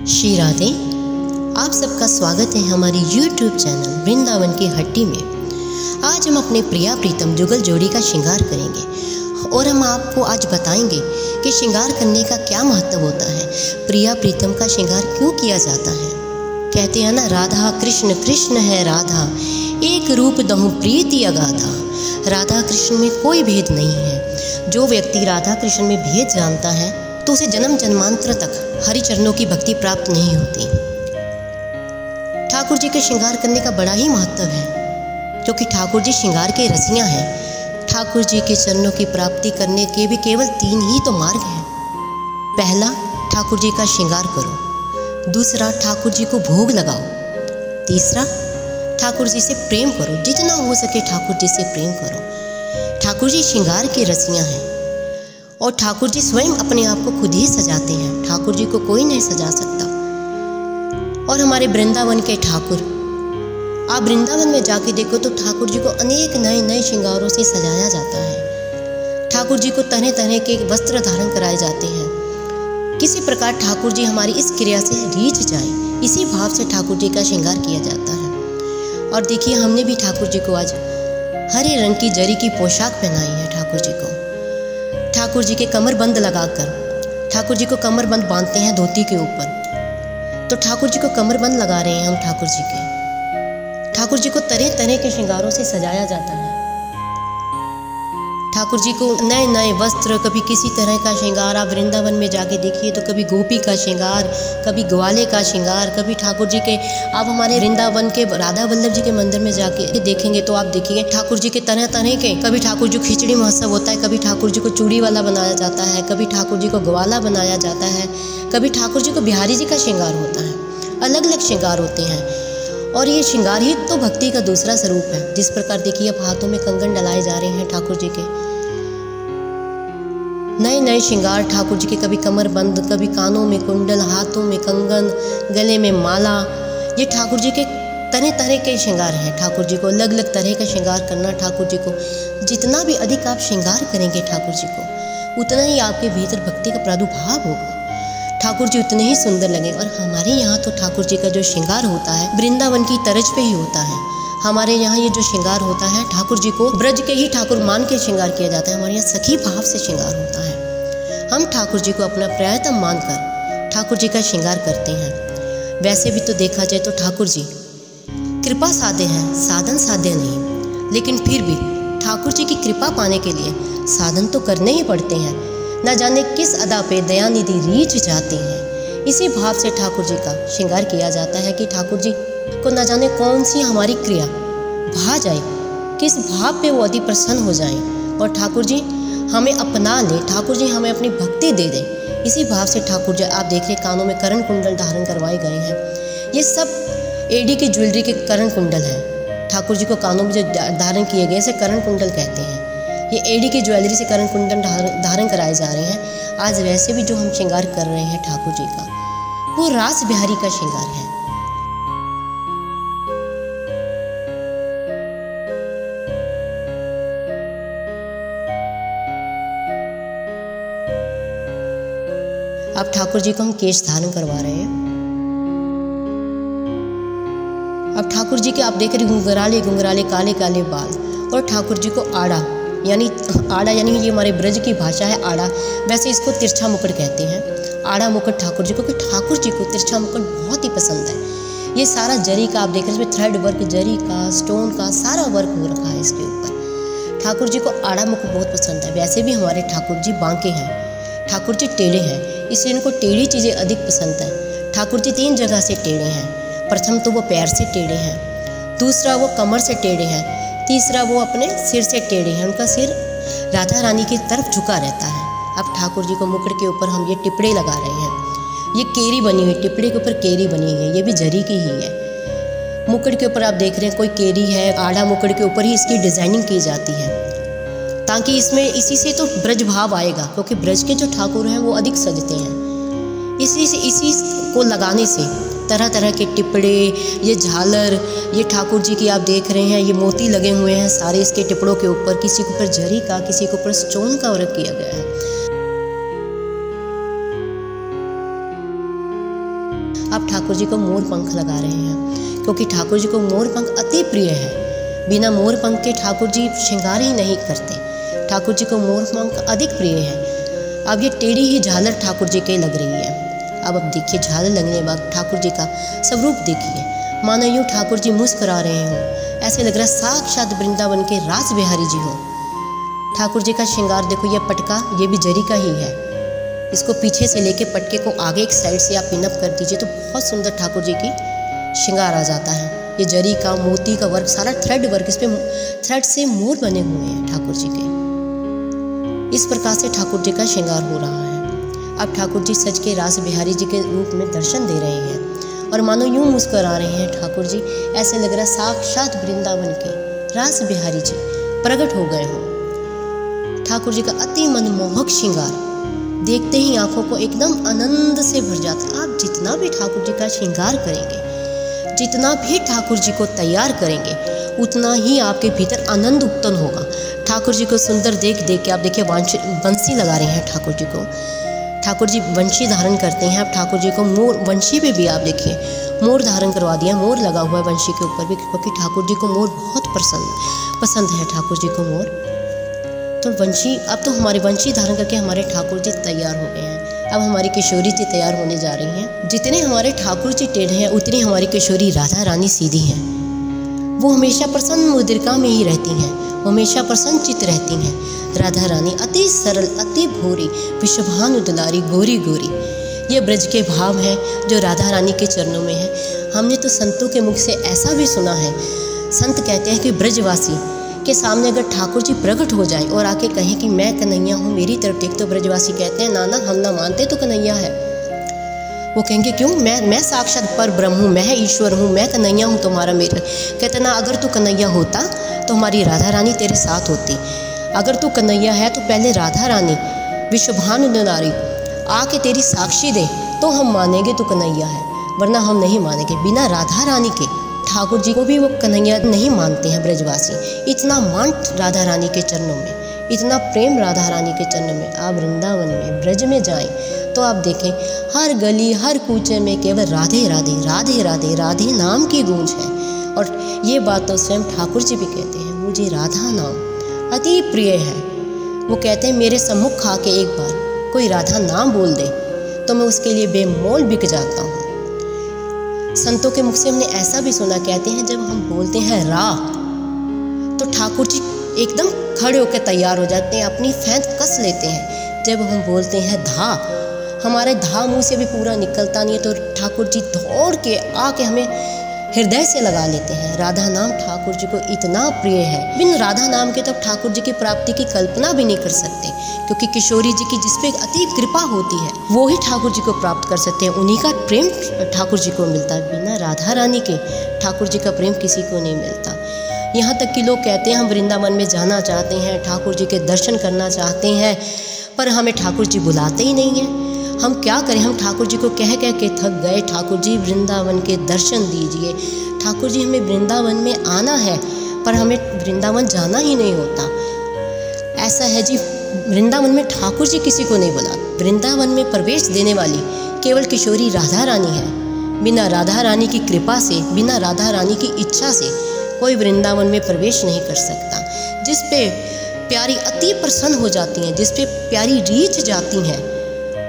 श्री राधे। आप सबका स्वागत है हमारी YouTube चैनल वृंदावन की हट्टी में। आज हम अपने प्रिया प्रीतम जुगल जोड़ी का श्रृंगार करेंगे और हम आपको आज बताएंगे कि श्रृंगार करने का क्या महत्व होता है, प्रिया प्रीतम का श्रृंगार क्यों किया जाता है। कहते हैं ना, राधा कृष्ण कृष्ण है राधा, एक रूप दहु प्रीति अगाधा। राधा कृष्ण में कोई भेद नहीं है। जो व्यक्ति राधा कृष्ण में भेद जानता है तो उसे जन्म जन्मांतर तक हरि चरणों की भक्ति प्राप्त नहीं होती। ठाकुर जी के श्रृंगार करने का बड़ा ही महत्व है, क्योंकि ठाकुर जी श्रृंगार के रसिया हैं। ठाकुर जी के चरणों की प्राप्ति करने के भी केवल 3 ही तो मार्ग हैं। पहला, ठाकुर जी का श्रृंगार करो। दूसरा, ठाकुर जी को भोग लगाओ। तीसरा, ठाकुर जी से प्रेम करो। जितना हो सके ठाकुर जी से प्रेम करो। ठाकुर जी श्रृंगार के रसिया हैं और ठाकुर जी स्वयं अपने आप को खुद ही सजाते हैं। ठाकुर जी को कोई नहीं सजा सकता। और हमारे वृंदावन के ठाकुर, आप वृंदावन में जाके देखो तो ठाकुर जी को अनेक नए नए श्रृंगारों से सजाया जाता है। ठाकुर जी को तरह तरह के वस्त्र धारण कराए जाते हैं। किसी प्रकार ठाकुर जी हमारी इस क्रिया से रीझ जाए, इसी भाव से ठाकुर जी का श्रृंगार किया जाता है। और देखिए, हमने भी ठाकुर जी को आज हरे रंग की जरी की पोशाक पहनाई है। ठाकुर जी के कमरबंद लगाकर ठाकुर जी को कमरबंद बांधते हैं धोती के ऊपर। तो ठाकुर जी को कमरबंद लगा रहे हैं हम ठाकुर जी के। ठाकुर जी को तरह तरह के श्रृंगारों से सजाया जाता है। ठाकुर जी को नए नए वस्त्र, कभी किसी तरह का श्रृंगार। आप वृंदावन में जाके देखिए तो कभी गोपी का श्रृंगार, कभी ग्वाले का श्रृंगार, कभी ठाकुर जी के, आप हमारे वृंदावन के राधा वल्लभ जी के मंदिर में जाके देखेंगे तो आप देखिए ठाकुर जी के तरह तरह के। कभी ठाकुर जी खिचड़ी महोत्सव होता है, कभी ठाकुर जी को चूड़ी वाला बनाया जाता है, कभी ठाकुर जी को ग्वाला बनाया जाता है, कभी ठाकुर जी को बिहारी जी का श्रृंगार होता है। अलग अलग श्रृंगार होते हैं और ये श्रृंगार ही तो भक्ति का दूसरा स्वरूप है। जिस प्रकार देखिए, अब हाथों में कंगन डलाए जा रहे हैं ठाकुर जी के। नए नए श्रृंगार ठाकुर जी के, कभी कमरबंद, कभी कानों में कुंडल, हाथों में कंगन, गले में माला। ये ठाकुर जी के तरह तरह के श्रृंगार हैं। ठाकुर जी को अलग अलग तरह का श्रृंगार करना। ठाकुर जी को जितना भी अधिक आप श्रृंगार करेंगे ठाकुर जी को, उतना ही आपके भीतर भक्ति का प्रादुर्भाव होगा। ठाकुर जी उतने ही सुंदर लगे। और हमारे यहाँ तो ठाकुर जी का जो श्रृंगार होता है वृंदावन की तर्ज पे ही होता है। हमारे यहाँ ये जो श्रृंगार होता है, ठाकुर जी को ब्रज के ही ठाकुर मान के श्रृंगार किया जाता है। हमारे यहाँ सखी भाव से श्रृंगार होता है। हम ठाकुर जी को अपना प्रियतम मानकर ठाकुर जी का श्रृंगार करते हैं। वैसे भी तो देखा जाए तो ठाकुर जी कृपा साध्य हैं, साधन साध्य नहीं। लेकिन फिर भी ठाकुर जी की कृपा पाने के लिए साधन तो करने ही पड़ते हैं। न जाने किस अदा पे दयानिधि रीझ जाते हैं। इसी भाव से ठाकुर जी का श्रृंगार किया जाता है कि ठाकुर जी को न जाने कौन सी हमारी क्रिया भा जाए, किस भाव पे वो अति प्रसन्न हो जाए और ठाकुर जी हमें अपना लें, ठाकुर जी हमें अपनी भक्ति दे दें। इसी भाव से ठाकुर जी, आप देख रहे कानों में करण कुंडल धारण करवाए गए हैं। ये सब एडी की ज्वेलरी के करण कुंडल हैं। ठाकुर जी को कानों में जो धारण किए गए इसे करण कुंडल कहते हैं। ये एडी की ज्वेलरी से करण कुंडल धारण कराए जा रहे हैं। आज वैसे भी जो हम श्रृंगार कर रहे हैं ठाकुर जी का, वो रास बिहारी का श्रृंगार है। अब ठाकुर जी को हम केश धारण करवा रहे हैं। अब ठाकुर जी के आप देख रहे घुंघराले घुंघराले काले काले बाल। और ठाकुर जी को आड़ा यानी ये हमारे ब्रज की भाषा है आड़ा। वैसे इसको तिरछा मुकुट कहते हैं। आड़ा मुकुट ठाकुर जी को, कि ठाकुर जी को तिरछा मुकुट बहुत ही पसंद है। ये सारा जरी का आप देख रहे हैं, इसमें थ्रेड वर्क, जरी का, स्टोन का सारा वर्क हो रखा है इसके ऊपर। ठाकुर जी को आड़ा मुकुट बहुत पसंद है। वैसे भी हमारे ठाकुर जी बांके हैं, ठाकुर जी टेढ़े हैं, इसलिए इनको टेढ़ी चीज़ें अधिक पसंद है। ठाकुर जी 3 जगह से टेढ़े हैं। प्रथम तो वो पैर से टेढ़े हैं, दूसरा वो कमर से टेढ़े हैं, तीसरा वो अपने सिर से टेढ़े हैं। उनका सिर राधा रानी की तरफ झुका रहता है। अब ठाकुर जी को मुकुट के ऊपर हम ये टिपड़े लगा रहे हैं। ये केरी बनी हुई, टिपड़े के ऊपर केरी बनी हुई है, ये भी जरी की ही है। मुकुट के ऊपर आप देख रहे हैं कोई केरी है। आड़ा मुकुट के ऊपर ही इसकी डिज़ाइनिंग की जाती है ताकि इसमें इसी से तो ब्रज भाव आएगा, क्योंकि ब्रज के जो ठाकुर हैं वो अधिक सजते हैं। इसी को लगाने से तरह तरह के टिपड़े, ये झालर, ये ठाकुर जी की आप देख रहे हैं, ये मोती लगे हुए हैं सारे इसके टिपड़ों के ऊपर। किसी के ऊपर जरी का, किसी के ऊपर स्टोन का वर्क किया गया है। आप ठाकुर जी को मोर पंख लगा रहे हैं, क्योंकि ठाकुर जी को मोर पंख अति प्रिय है। बिना मोर पंख के ठाकुर जी श्रृंगार ही नहीं करते। ठाकुर जी को मोर पंख अधिक प्रिय है। अब ये टेढ़ी ही झालर ठाकुर जी के लग रही है। अब देखिए झालर लगने के बाद ठाकुर जी का स्वरूप देखिए, मानो यूँ ठाकुर जी मुस्कुरा रहे हों। ऐसे लग रहा है साक्षात वृंदावन के रास बिहारी जी हो। ठाकुर जी का श्रृंगार देखो, यह पटका ये भी जरी का ही है। इसको पीछे से लेके पटके को आगे एक साइड से आप पिनअप कर दीजिए तो बहुत सुंदर ठाकुर जी की श्रृंगार आ जाता है। ये जरी का मोती का वर्क, सारा थ्रेड वर्क, इस पे थ्रेड से मोर बने हुए हैं ठाकुर जी के। इस प्रकार से ठाकुर जी का श्रृंगार हो रहा है। अब ठाकुर जी सज के रास बिहारी जी के रूप में दर्शन दे रहे हैं और मानो यूं मुस्कुरा रहे हैं ठाकुर जी। ऐसे लग रहा है साक्षात वृंदावन के रास बिहारी जी प्रकट हो गए हों। ठाकुर जी का अति मनमोहक श्रृंगार देखते ही आंखों को एकदम आनंद से भर जाता। आप जितना भी ठाकुर जी का श्रृंगार करेंगे, जितना भी ठाकुर जी को तैयार करेंगे, उतना ही आपके भीतर आनंद उत्पन्न होगा। ठाकुर जी को सुंदर देख देख के आप देखिए बंसी लगा रहे हैं ठाकुर जी को। ठाकुर जी वंशी धारण करते हैं। अब ठाकुर जी को मोर, वंशी पे भी आप देखिए मोर धारण करवा दिया, मोर लगा हुआ है वंशी के ऊपर भी, क्योंकि ठाकुर जी को मोर बहुत पसंद है ठाकुर जी को मोर। तो वंशी, अब तो हमारे वंशी धारण करके हमारे ठाकुर जी तैयार हो गए हैं। अब हमारी किशोरी जी तैयार होने जा रही हैं। जितने हमारे ठाकुर जी टेढ़े हैं उतनी हमारी किशोरी राधा रानी सीधी हैं। वो हमेशा प्रसन्न मुद्रिका में ही रहती हैं, हमेशा प्रसन्न चित्त रहती हैं। राधा रानी अति सरल, अति भोरी, विश्वभानु दुलारी, गोरी गोरी, ये ब्रज के भाव हैं जो राधा रानी के चरणों में है। हमने तो संतों के मुख से ऐसा भी सुना है, संत कहते हैं कि ब्रजवासी के सामने अगर ठाकुर जी प्रकट हो जाए और आके कहें कि मैं कन्हैया हूँ, मेरी तरफ देख, तो ब्रजवासी कहते हैं नाना हम ना मानते तो कन्हैया है। वो कहेंगे क्यों, मैं साक्षात पर ब्रह्म हूँ, मैं ईश्वर हूँ, मैं कन्हैया हूँ तुम्हारा मेरा। कहते ना अगर तू कन्हैया होता तो हमारी राधा रानी तेरे साथ होती। अगर तू कन्हैया है तो पहले राधा रानी विश्वभानु दुलारी आके तेरी साक्षी दे तो हम मानेंगे तू कन्हैया है, वरना हम नहीं मानेंगे। बिना राधा रानी के ठाकुर जी को भी वो कन्हैया नहीं मानते हैं ब्रजवासी। इतना मान राधा रानी के चरणों में, इतना प्रेम राधा रानी के चरणों में। आप वृंदावन में ब्रज में जाएं तो आप देखें हर गली हर कूचे में केवल राधे राधे राधे राधे राधे नाम की गूंज है। और ये बात तो स्वयं ठाकुर जी भी कहते हैं, मुझे राधा नाम अति प्रिय है। वो कहते हैं मेरे सम्मुख खा के एक बार कोई राधा नाम बोल दे तो मैं उसके लिए बेमोल बिक जाता हूँ। संतों के मुख से हमने ऐसा भी सुना, कहते हैं जब हम बोलते हैं रा तो ठाकुर जी एकदम खड़े होकर तैयार हो जाते हैं, अपनी फैंत कस लेते हैं। जब हम बोलते हैं धा, हमारे धा मुंह से भी पूरा निकलता नहीं है तो ठाकुर जी दौड़ के आके हमें हृदय से लगा लेते हैं। राधा नाम ठाकुर जी को इतना प्रिय है, बिन राधा नाम के तो ठाकुर जी की प्राप्ति की कल्पना भी नहीं कर सकते, क्योंकि किशोरी जी की जिसपे अति कृपा होती है वो ही ठाकुर जी को प्राप्त कर सकते हैं। उन्हीं का प्रेम ठाकुर जी को मिलता है। बिना राधा रानी के ठाकुर जी का प्रेम किसी को नहीं मिलता। यहाँ तक कि लोग कहते हैं हम वृंदावन में जाना चाहते हैं, ठाकुर जी के दर्शन करना चाहते हैं, पर हमें ठाकुर जी बुलाते ही नहीं हैं। हम क्या करें, हम ठाकुर जी को कह कह के थक गए, ठाकुर जी वृंदावन के दर्शन दीजिए। ठाकुर जी हमें वृंदावन में आना है पर हमें वृंदावन जाना ही नहीं होता। ऐसा है जी, वृंदावन में ठाकुर जी किसी को नहीं बुला। वृंदावन में प्रवेश देने वाली केवल किशोरी राधा रानी है। बिना राधा रानी की कृपा से, बिना राधा रानी की इच्छा से कोई वृंदावन में प्रवेश नहीं कर सकता। जिस पे प्यारी अति प्रसन्न हो जाती हैं, जिस पे प्यारी रीझ जाती हैं,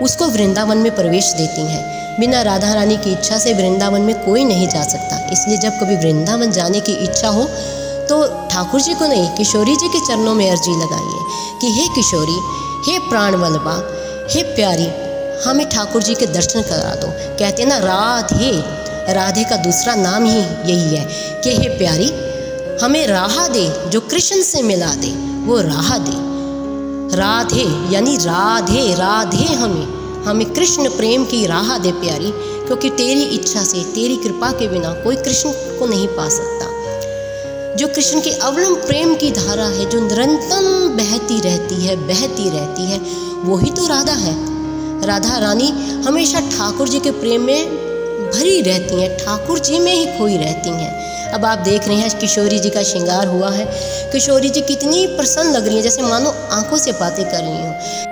उसको वृंदावन में प्रवेश देती हैं। बिना राधा रानी की इच्छा से वृंदावन में कोई नहीं जा सकता। इसलिए जब कभी वृंदावन जाने की इच्छा हो तो ठाकुर जी को नहीं, किशोरी जी के चरणों में अर्जी लगाइए कि हे किशोरी, हे प्राणवल्लभा, हे प्यारी, हमें ठाकुर जी के दर्शन करा दो। कहते ना राधे, राधे का दूसरा नाम ही यही है कि हे प्यारी हमें राह दे, जो कृष्ण से मिला दे वो राह दे। राधे यानी राधे, राधे हमें कृष्ण प्रेम की राह दे प्यारी, क्योंकि तेरी इच्छा से, तेरी कृपा के बिना कोई कृष्ण को नहीं पा सकता। जो कृष्ण के अवलंब प्रेम की धारा है, जो निरंतर बहती रहती है, वही तो राधा है। राधा रानी हमेशा ठाकुर जी के प्रेम में भरी रहती हैं, ठाकुर जी में ही खोई रहती हैं। अब आप देख रहे हैं किशोरी जी का श्रृंगार हुआ है। किशोरी जी कितनी प्रसन्न लग रही है, जैसे मानो आंखों से बातें कर रही हो।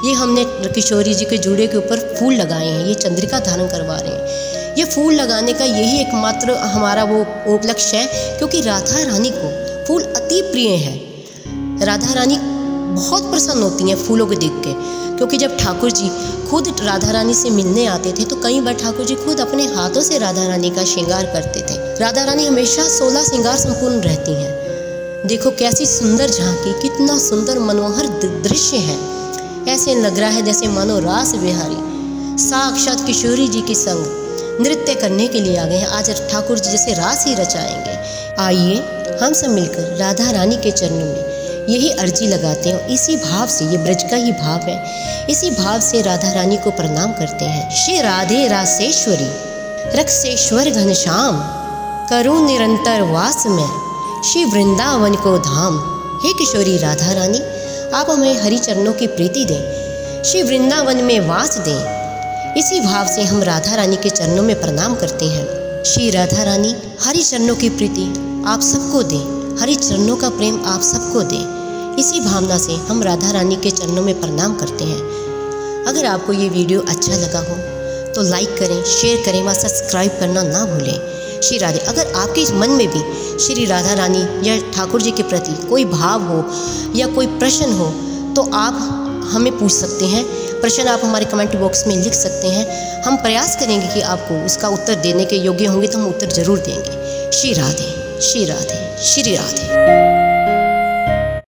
ये हमने किशोरी जी के जूड़े के ऊपर फूल लगाए हैं, ये चंद्रिका धारण करवा रहे हैं। ये फूल लगाने का यही एकमात्र हमारा वो उपलक्ष्य है, क्योंकि राधा रानी को फूल अति प्रिय है। राधा रानी बहुत प्रसन्न होती हैं फूलों को देख के, क्योंकि जब ठाकुर जी खुद राधा रानी से मिलने आते थे तो कई बार ठाकुर जी खुद अपने हाथों से राधा रानी का श्रृंगार करते थे। राधा रानी हमेशा 16 श्रृंगार संपूर्ण रहती हैं। देखो कैसी सुंदर झांकी, कितना सुंदर मनोहर दृश्य है। ऐसे लग रहा है जैसे मानो रास बिहारी साक्षात किशोरी जी के संग नृत्य करने के लिए आ गए हैं। आज ठाकुर जी जैसे रास ही रचाएंगे। आइए हम सब मिलकर राधा रानी के चरणों में यही अर्जी लगाते हैं। इसी भाव से, ये ब्रज का ही भाव है, इसी भाव से राधा रानी को प्रणाम करते हैं। श्री राधे रासेश्वरी रक्षेश्वर घनश्याम, करूं निरंतर वास में श्री वृंदावन को धाम। हे किशोरी राधा रानी, आप हमें हरि चरणों की प्रीति दें, श्री वृंदावन में वास दें। इसी भाव से हम राधा रानी के चरणों में प्रणाम करते हैं। श्री राधा रानी हरि चरणों की प्रीति आप सबको दें, हरि चरणों का प्रेम आप सबको दें। इसी भावना से हम राधा रानी के चरणों में प्रणाम करते हैं। अगर आपको ये वीडियो अच्छा लगा हो तो लाइक करें, शेयर करें व सब्सक्राइब करना ना भूलें। श्री राधे। अगर आपके इस मन में भी श्री राधा रानी या ठाकुर जी के प्रति कोई भाव हो या कोई प्रश्न हो तो आप हमें पूछ सकते हैं। प्रश्न आप हमारे कमेंट बॉक्स में लिख सकते हैं। हम प्रयास करेंगे कि आपको उसका उत्तर देने के योग्य होंगे तो हम उत्तर जरूर देंगे। श्री राधे, श्री राधे, श्री राधे।